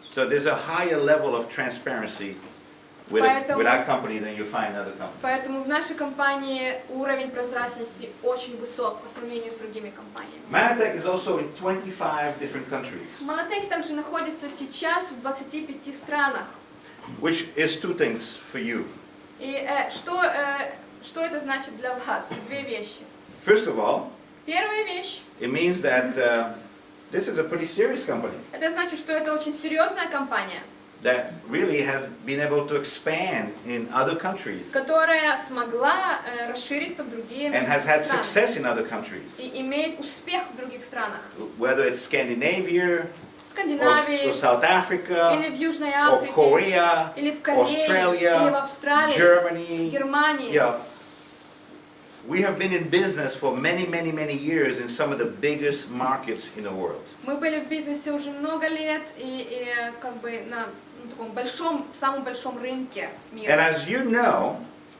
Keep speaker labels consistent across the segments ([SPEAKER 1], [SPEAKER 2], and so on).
[SPEAKER 1] So there's a higher level of transparency with our company than you find in other companies.
[SPEAKER 2] Поэтому в нашей компании уровень прозрачности очень высок по сравнению с другими компаниями.
[SPEAKER 1] Mannatek is also in 25 different countries.
[SPEAKER 2] Маннатек также находится сейчас в 25 странах.
[SPEAKER 1] Which is two things for you.
[SPEAKER 2] И что это значит для вас? Две вещи.
[SPEAKER 1] First of all,
[SPEAKER 2] Первая вещь.
[SPEAKER 1] it means that this is a pretty serious company
[SPEAKER 2] Это значит, что это очень серьезная компания,
[SPEAKER 1] that really has been able to expand in other countries
[SPEAKER 2] которая смогла расшириться в другие
[SPEAKER 1] and has had
[SPEAKER 2] страны
[SPEAKER 1] success in other countries,
[SPEAKER 2] и имеет успех в других странах.
[SPEAKER 1] whether it's Scandinavia
[SPEAKER 2] В Скандинавии,
[SPEAKER 1] or South Africa
[SPEAKER 2] или в Южной
[SPEAKER 1] or
[SPEAKER 2] Африке,
[SPEAKER 1] Korea,
[SPEAKER 2] или в Корее, или в
[SPEAKER 1] Australia,
[SPEAKER 2] Австралии, в
[SPEAKER 1] Germany.
[SPEAKER 2] Германии.
[SPEAKER 1] Yeah. We have been in business for many years in some of the biggest markets in the world.
[SPEAKER 2] Мы были в бизнесе уже много лет и как бы на таком самом большом рынке мира.
[SPEAKER 1] And as you know,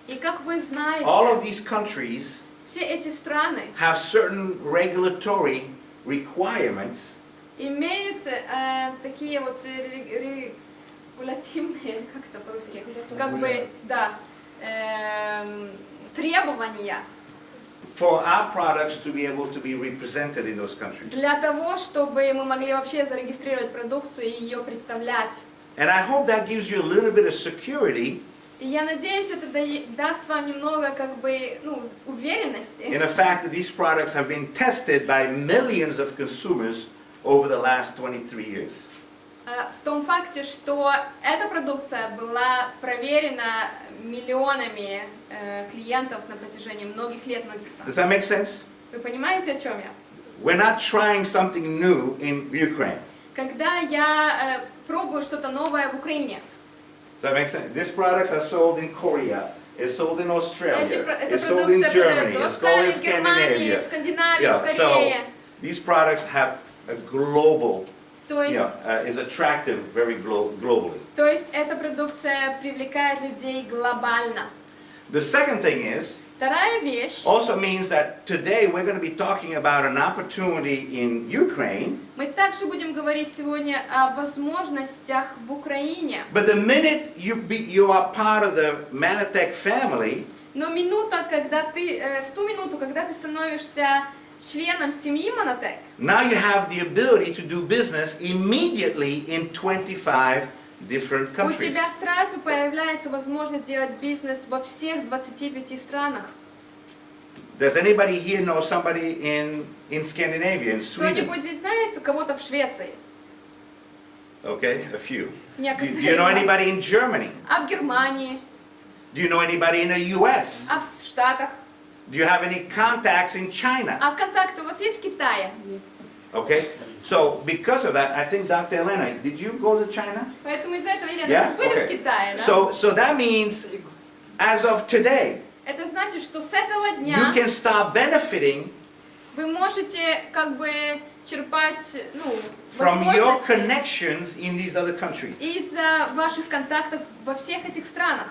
[SPEAKER 2] И как вы знаете,
[SPEAKER 1] all of these countries
[SPEAKER 2] все эти страны
[SPEAKER 1] have certain regulatory requirements
[SPEAKER 2] имеют такие вот регулятивные, как это по-русски, как бы, да, требования
[SPEAKER 1] for our products to be able to be represented in those countries.
[SPEAKER 2] для того, чтобы мы могли вообще зарегистрировать продукцию и ее представлять.
[SPEAKER 1] And I hope that gives you a little bit of security
[SPEAKER 2] И я надеюсь, это даст вам немного как бы, уверенности.
[SPEAKER 1] in the fact that these products have been tested by millions of consumers over the last 23 years.
[SPEAKER 2] В том факте, что эта продукция была проверена миллионами клиентов на протяжении многих лет, многих стран.
[SPEAKER 1] Does that make sense?
[SPEAKER 2] Вы понимаете, о чем я?
[SPEAKER 1] We're not trying something new in Ukraine.
[SPEAKER 2] Когда я пробую что-то новое в Украине,
[SPEAKER 1] Does that make sense? These products are sold in Korea, it's sold in Australia,
[SPEAKER 2] эта
[SPEAKER 1] it's sold in
[SPEAKER 2] продукция
[SPEAKER 1] Germany,
[SPEAKER 2] продается в
[SPEAKER 1] it's sold in
[SPEAKER 2] Австралии, в Германии, в
[SPEAKER 1] Scandinavia.
[SPEAKER 2] Скандинавии, в
[SPEAKER 1] Yeah, so
[SPEAKER 2] Корее.
[SPEAKER 1] these products have a global,
[SPEAKER 2] То есть,
[SPEAKER 1] is attractive very globally.
[SPEAKER 2] то есть эта продукция привлекает людей глобально.
[SPEAKER 1] The second thing is,
[SPEAKER 2] Вторая вещь.
[SPEAKER 1] also means that today we're going to be talking about an opportunity in Ukraine.
[SPEAKER 2] Мы также будем говорить сегодня о возможностях в Украине.
[SPEAKER 1] But the minute you are part of the Mannatek family,
[SPEAKER 2] Но в ту минуту, когда ты становишься членом семьи Маннатек,
[SPEAKER 1] now you have the ability to do business immediately in 25 different
[SPEAKER 2] у
[SPEAKER 1] countries.
[SPEAKER 2] тебя сразу появляется возможность делать бизнес во всех 25 странах.
[SPEAKER 1] Does anybody here know somebody in Scandinavia, in Sweden?
[SPEAKER 2] Кто-нибудь здесь знает кого-то в Швеции?
[SPEAKER 1] Okay, a few. Do
[SPEAKER 2] Некоторые
[SPEAKER 1] you know
[SPEAKER 2] из вас.
[SPEAKER 1] anybody in Germany?
[SPEAKER 2] А в Германии?
[SPEAKER 1] Do you know anybody in the US?
[SPEAKER 2] А в Штатах?
[SPEAKER 1] Do you have any contacts in China?
[SPEAKER 2] А контакты у вас есть в Китае?
[SPEAKER 1] Okay, so because of that, I think Dr. Elena, did you go to China?
[SPEAKER 2] Поэтому из-за этого, Елена,
[SPEAKER 1] Yeah?
[SPEAKER 2] вы были в
[SPEAKER 1] Okay.
[SPEAKER 2] Китае, да?
[SPEAKER 1] So that means, as of today,
[SPEAKER 2] Это значит, что с этого
[SPEAKER 1] you
[SPEAKER 2] дня
[SPEAKER 1] can start benefiting
[SPEAKER 2] вы можете как бы черпать,
[SPEAKER 1] from your
[SPEAKER 2] возможности
[SPEAKER 1] connections in these other countries.
[SPEAKER 2] из ваших контактов во всех этих странах.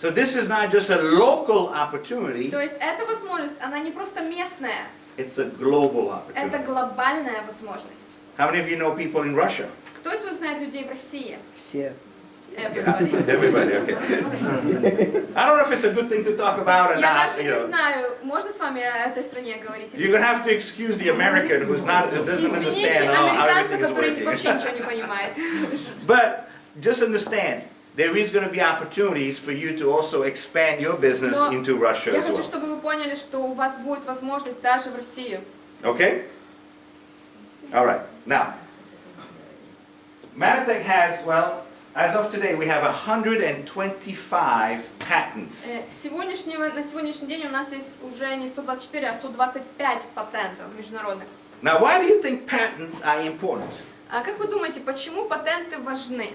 [SPEAKER 1] So this is not just a local opportunity,
[SPEAKER 2] То есть эта возможность, она не просто местная,
[SPEAKER 1] it's a global
[SPEAKER 2] это
[SPEAKER 1] opportunity.
[SPEAKER 2] глобальная возможность.
[SPEAKER 1] How many of you know people in Russia?
[SPEAKER 2] Кто из вас знает людей в России?
[SPEAKER 3] Все.
[SPEAKER 2] Everybody.
[SPEAKER 1] Everybody, okay. I don't know if it's a good thing to talk about or
[SPEAKER 2] Я
[SPEAKER 1] not.
[SPEAKER 2] даже
[SPEAKER 1] You
[SPEAKER 2] не
[SPEAKER 1] know.
[SPEAKER 2] знаю, можно с вами о этой стране говорить?
[SPEAKER 1] You're going to have to excuse the American who doesn't
[SPEAKER 2] Извините,
[SPEAKER 1] understand how
[SPEAKER 2] американца,
[SPEAKER 1] everything is
[SPEAKER 2] который вообще
[SPEAKER 1] working.
[SPEAKER 2] ничего не понимает.
[SPEAKER 1] But just understand, there is going to be opportunities for you to also expand your business
[SPEAKER 2] Но
[SPEAKER 1] into Russia
[SPEAKER 2] я
[SPEAKER 1] as
[SPEAKER 2] хочу,
[SPEAKER 1] well.
[SPEAKER 2] чтобы вы поняли, что у вас будет возможность даже в Россию.
[SPEAKER 1] Okay? All right. Now, Mannatek has, well, as of today, we have 125 patents.
[SPEAKER 2] На сегодняшний день у нас есть уже не 124, а 125 патентов международных.
[SPEAKER 1] Now, why do you think patents are important?
[SPEAKER 2] А как вы думаете, почему патенты важны?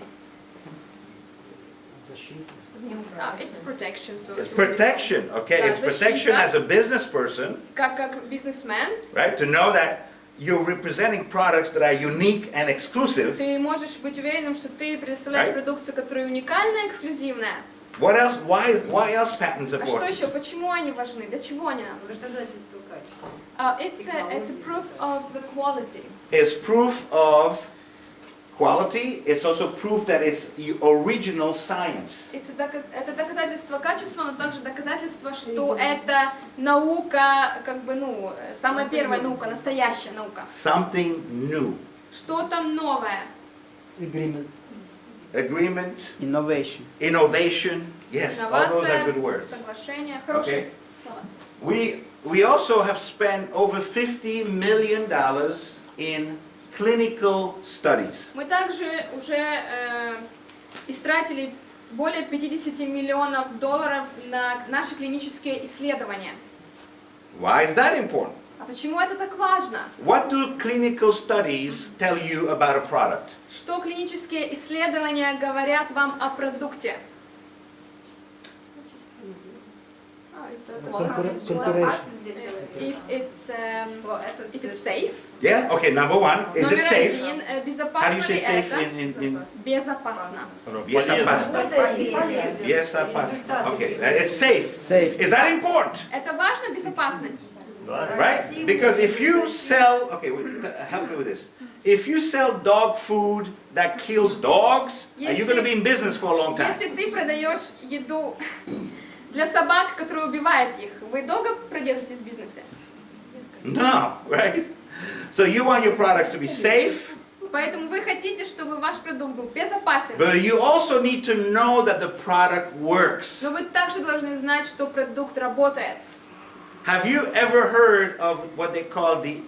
[SPEAKER 2] It's protection. So
[SPEAKER 1] It's protection, okay?
[SPEAKER 2] Да,
[SPEAKER 1] It's protection
[SPEAKER 2] защита.
[SPEAKER 1] as a business person,
[SPEAKER 2] Как бизнесмен,
[SPEAKER 1] right? To know that you're representing products that are unique and exclusive.
[SPEAKER 2] ты можешь быть уверенным, что ты предоставляешь
[SPEAKER 1] Right.
[SPEAKER 2] продукцию, которая уникальная и эксклюзивная.
[SPEAKER 1] What else? Why else patents
[SPEAKER 2] А что
[SPEAKER 1] important?
[SPEAKER 2] еще? Почему они важны? Для чего они нам нужны?
[SPEAKER 3] Доказательство качества.
[SPEAKER 2] It's a proof of the quality.
[SPEAKER 1] It's proof of quality, it's also proof that it's original science.
[SPEAKER 2] Это доказательство качества, но также доказательство, что это наука, как бы, ну, самая первая наука, настоящая наука.
[SPEAKER 1] Something new.
[SPEAKER 2] Что-то новое.
[SPEAKER 1] Agreement.
[SPEAKER 3] Innovation.
[SPEAKER 1] Innovation. Yes, all those are good
[SPEAKER 2] Инновация,
[SPEAKER 1] words.
[SPEAKER 2] соглашение, хорошие слова.
[SPEAKER 1] We also have spent over $50 million in clinical studies.
[SPEAKER 2] Мы также уже истратили более 50 миллионов долларов на наши клинические исследования.
[SPEAKER 1] Why is that important?
[SPEAKER 2] А почему это так важно?
[SPEAKER 1] What do clinical studies tell you about a product?
[SPEAKER 2] Что клинические исследования говорят вам о продукте? If it's safe.
[SPEAKER 1] Yeah? Okay, number one, is it
[SPEAKER 2] Номер
[SPEAKER 1] safe?
[SPEAKER 2] один,
[SPEAKER 1] How do
[SPEAKER 2] безопасно
[SPEAKER 1] you
[SPEAKER 2] ли
[SPEAKER 1] say safe
[SPEAKER 2] это?
[SPEAKER 1] in
[SPEAKER 2] Безопасно.
[SPEAKER 1] Безопасно. Безопасно. Okay, it's safe.
[SPEAKER 3] Safe.
[SPEAKER 1] Is that important?
[SPEAKER 2] Это важно, безопасность?
[SPEAKER 1] Right? Because if you sell, okay, help me with this. If you sell dog food that kills dogs, you're going to be in business for a long time.
[SPEAKER 2] Если ты продаешь еду для собак, которая убивает их, вы долго продержитесь в бизнесе?
[SPEAKER 1] No, right? So you want your products to be safe,
[SPEAKER 2] Поэтому вы хотите, чтобы ваш продукт был безопасен.
[SPEAKER 1] but you also need to know that the product works.
[SPEAKER 2] Но вы также должны знать, что продукт работает.
[SPEAKER 1] Have you ever heard of what they call the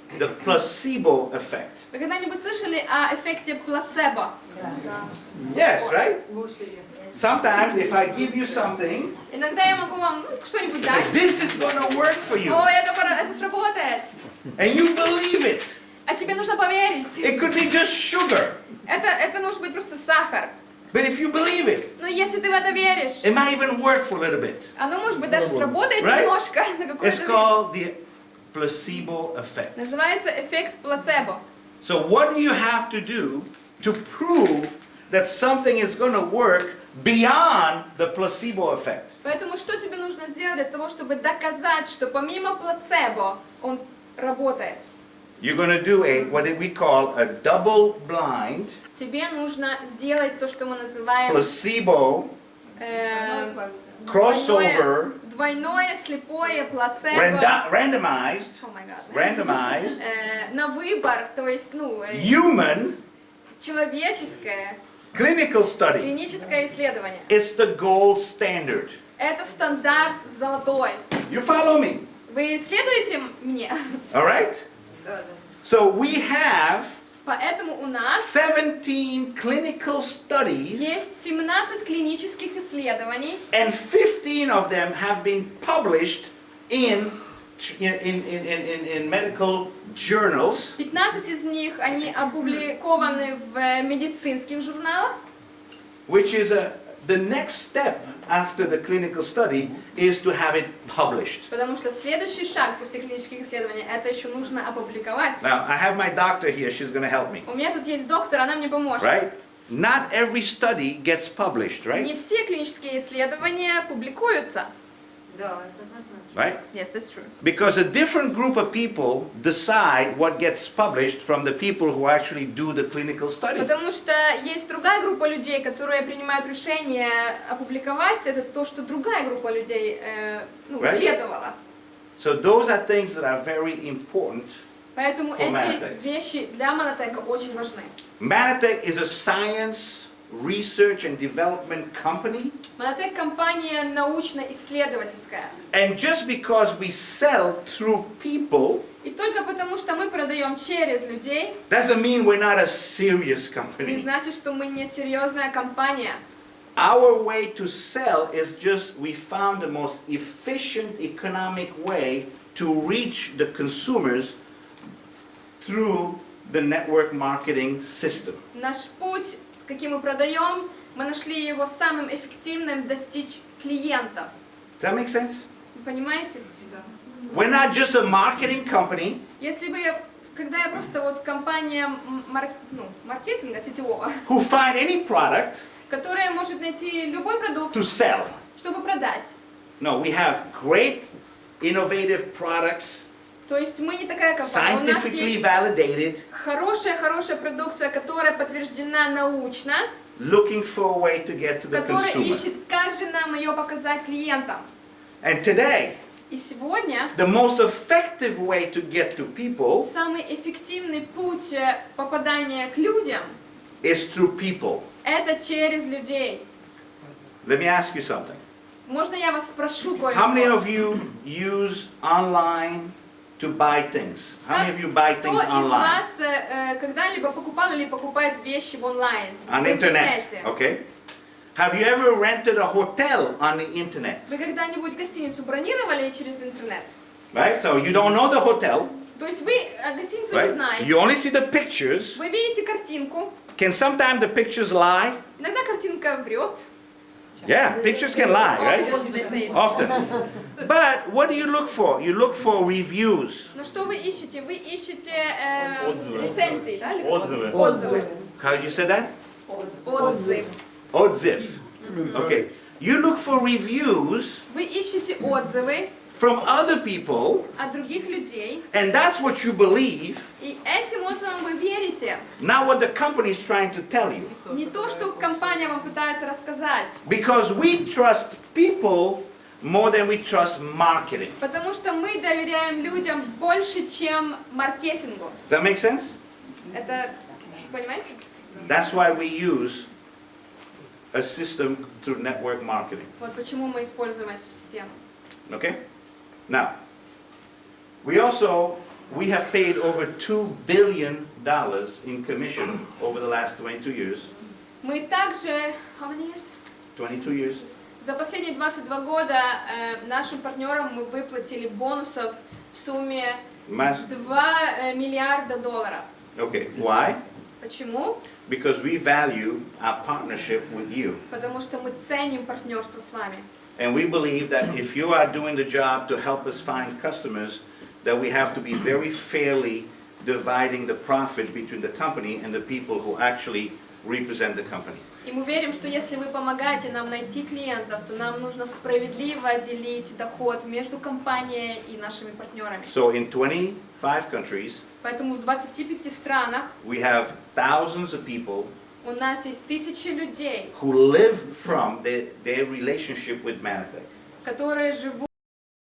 [SPEAKER 1] placebo effect?
[SPEAKER 2] Вы когда-нибудь слышали о эффекте плацебо?
[SPEAKER 1] Yes, right? Sometimes if I give you something,
[SPEAKER 2] Иногда я могу вам что-нибудь
[SPEAKER 1] say,
[SPEAKER 2] дать.
[SPEAKER 1] this is going to work for you,
[SPEAKER 2] О, это сработает.
[SPEAKER 1] and you believe it.
[SPEAKER 2] А тебе нужно поверить.
[SPEAKER 1] It could be just sugar,
[SPEAKER 2] Это может быть просто сахар.
[SPEAKER 1] but if you believe it,
[SPEAKER 2] Но если ты в это веришь,
[SPEAKER 1] it might even work for a little bit.
[SPEAKER 2] оно может быть даже сработает
[SPEAKER 1] Right?
[SPEAKER 2] немножко. На
[SPEAKER 1] It's
[SPEAKER 2] какое-то время.
[SPEAKER 1] called the placebo effect.
[SPEAKER 2] Называется эффект плацебо.
[SPEAKER 1] So what do you have to do to prove that something is going to work beyond the placebo effect?
[SPEAKER 2] Поэтому что тебе нужно сделать для того, чтобы доказать, что помимо плацебо он работает?
[SPEAKER 1] You're going to do what we call a double-blind
[SPEAKER 2] Тебе нужно сделать то, что мы называем
[SPEAKER 1] placebo crossover
[SPEAKER 2] двойное слепое плацебо.
[SPEAKER 1] randomized
[SPEAKER 2] Oh my God.
[SPEAKER 1] randomized
[SPEAKER 2] На выбор, то есть,
[SPEAKER 1] human
[SPEAKER 2] человеческое
[SPEAKER 1] clinical study.
[SPEAKER 2] клиническое исследование.
[SPEAKER 1] It's the gold standard.
[SPEAKER 2] Это стандарт золотой.
[SPEAKER 1] You follow me?
[SPEAKER 2] Вы следуете мне?
[SPEAKER 1] All right? So we have
[SPEAKER 2] Поэтому у нас
[SPEAKER 1] 17 clinical studies,
[SPEAKER 2] есть 17 клинических исследований,
[SPEAKER 1] and 15 of them have been published in medical journals,
[SPEAKER 2] 15 из них, они опубликованы в медицинских журналах,
[SPEAKER 1] which is the next step after the clinical study is to have it published.
[SPEAKER 2] потому что следующий шаг после клинических исследований, это еще нужно опубликовать.
[SPEAKER 1] Now, I have my doctor here, she's going to help me,
[SPEAKER 2] У меня тут есть доктор, она мне поможет.
[SPEAKER 1] right? Not every study gets published,
[SPEAKER 2] Не
[SPEAKER 1] right?
[SPEAKER 2] все клинические исследования публикуются.
[SPEAKER 1] Right?
[SPEAKER 2] Yes, that's true.
[SPEAKER 1] Because a different group of people decide what gets published from the people who actually do the clinical study.
[SPEAKER 2] Потому что есть другая группа людей, которые принимают решение опубликовать, это то, что другая группа людей
[SPEAKER 1] Right.
[SPEAKER 2] исследовала.
[SPEAKER 1] So those are things that are very important.
[SPEAKER 2] Поэтому
[SPEAKER 1] For
[SPEAKER 2] эти
[SPEAKER 1] Маннатек.
[SPEAKER 2] вещи для Маннатека очень важны.
[SPEAKER 1] Manatec is a science, research and development company.
[SPEAKER 2] Маннатек компания научно-исследовательская.
[SPEAKER 1] And just because we sell through people,
[SPEAKER 2] И только потому, что мы продаем через людей,
[SPEAKER 1] doesn't mean we're not a serious
[SPEAKER 2] не
[SPEAKER 1] company.
[SPEAKER 2] значит, что мы не серьезная компания.
[SPEAKER 1] Our way to sell is just we found the most efficient economic way to reach the consumers through the network marketing system.
[SPEAKER 2] Наш путь, каким мы продаем, мы нашли его самым эффективным достичь клиентов.
[SPEAKER 1] Does that make sense?
[SPEAKER 2] Вы понимаете?
[SPEAKER 1] We're not just a marketing company.
[SPEAKER 2] Если бы когда я просто вот компания маркетинга сетевого,
[SPEAKER 1] Who find any product
[SPEAKER 2] которая может найти любой продукт,
[SPEAKER 1] to sell.
[SPEAKER 2] чтобы продать.
[SPEAKER 1] No, we have great innovative products
[SPEAKER 2] То есть мы не такая компания. У нас
[SPEAKER 1] scientifically
[SPEAKER 2] есть
[SPEAKER 1] validated,
[SPEAKER 2] хорошая продукция, которая подтверждена научно,
[SPEAKER 1] looking for a way to get to the
[SPEAKER 2] которая
[SPEAKER 1] consumer.
[SPEAKER 2] ищет, как же нам ее показать клиентам.
[SPEAKER 1] And today,
[SPEAKER 2] И сегодня
[SPEAKER 1] the most effective way to get to people
[SPEAKER 2] самый эффективный путь попадания к людям
[SPEAKER 1] is through people.
[SPEAKER 2] это через людей.
[SPEAKER 1] Let me ask you something.
[SPEAKER 2] Можно я вас спрошу
[SPEAKER 1] How many
[SPEAKER 2] кое-что?
[SPEAKER 1] of you use online to buy things? How many of you buy
[SPEAKER 2] Кто
[SPEAKER 1] things
[SPEAKER 2] из
[SPEAKER 1] online?
[SPEAKER 2] вас когда-либо покупал или покупает вещи в онлайн?
[SPEAKER 1] On
[SPEAKER 2] В
[SPEAKER 1] internet,
[SPEAKER 2] интернете?
[SPEAKER 1] okay? Have you ever rented a hotel on the internet?
[SPEAKER 2] Вы когда-нибудь гостиницу бронировали через интернет?
[SPEAKER 1] Right? So you don't know the hotel,
[SPEAKER 2] То есть вы гостиницу не
[SPEAKER 1] right?
[SPEAKER 2] знаете.
[SPEAKER 1] You only see the pictures.
[SPEAKER 2] Вы видите картинку.
[SPEAKER 1] Can sometimes the pictures lie?
[SPEAKER 2] Иногда картинка врет.
[SPEAKER 1] Yeah, pictures can lie, right?
[SPEAKER 2] Often they say it.
[SPEAKER 1] Often. But what do you look for? You look for reviews.
[SPEAKER 2] Но что вы ищете? Вы ищете
[SPEAKER 3] Отзывы.
[SPEAKER 2] рецензии, да? Или
[SPEAKER 3] Отзывы.
[SPEAKER 2] Отзывы.
[SPEAKER 1] How did you say that?
[SPEAKER 2] Отзыв.
[SPEAKER 1] Отзыв. Okay. You look for reviews
[SPEAKER 2] Вы ищете отзывы
[SPEAKER 1] from other people,
[SPEAKER 2] от других людей,
[SPEAKER 1] and that's what you believe,
[SPEAKER 2] и этим отзывам вы верите.
[SPEAKER 1] not what the company is trying to tell you.
[SPEAKER 2] Не то, что компания вам пытается рассказать.
[SPEAKER 1] Because we trust people more than we trust marketing.
[SPEAKER 2] Потому что мы доверяем людям больше, чем маркетингу.
[SPEAKER 1] Does that make sense?
[SPEAKER 2] Это, понимаете?
[SPEAKER 1] That's why we use a system through network marketing.
[SPEAKER 2] Вот почему мы используем эту систему.
[SPEAKER 1] Okay? Now, we have paid over $2 billion in commission over the last 22 years.
[SPEAKER 2] Мы также, how many years?
[SPEAKER 1] 22 years.
[SPEAKER 2] За последние 22 года нашим партнерам мы выплатили бонусов в сумме
[SPEAKER 1] Mas-
[SPEAKER 2] 2 миллиарда долларов.
[SPEAKER 1] Okay, why?
[SPEAKER 2] Почему?
[SPEAKER 1] Because we value our partnership with you.
[SPEAKER 2] Потому что мы ценим партнерство с вами.
[SPEAKER 1] And we believe that if you are doing the job to help us find customers, that we have to be very fairly dividing the profit between the company and the people who actually represent the company.
[SPEAKER 2] И мы верим, что если вы помогаете нам найти клиентов, то нам нужно справедливо делить доход между компанией и нашими партнерами.
[SPEAKER 1] So in 25 countries,
[SPEAKER 2] Поэтому в 25 странах
[SPEAKER 1] we have thousands of people
[SPEAKER 2] у нас есть тысячи людей,
[SPEAKER 1] who live from their relationship with Mannatek.
[SPEAKER 2] которые живут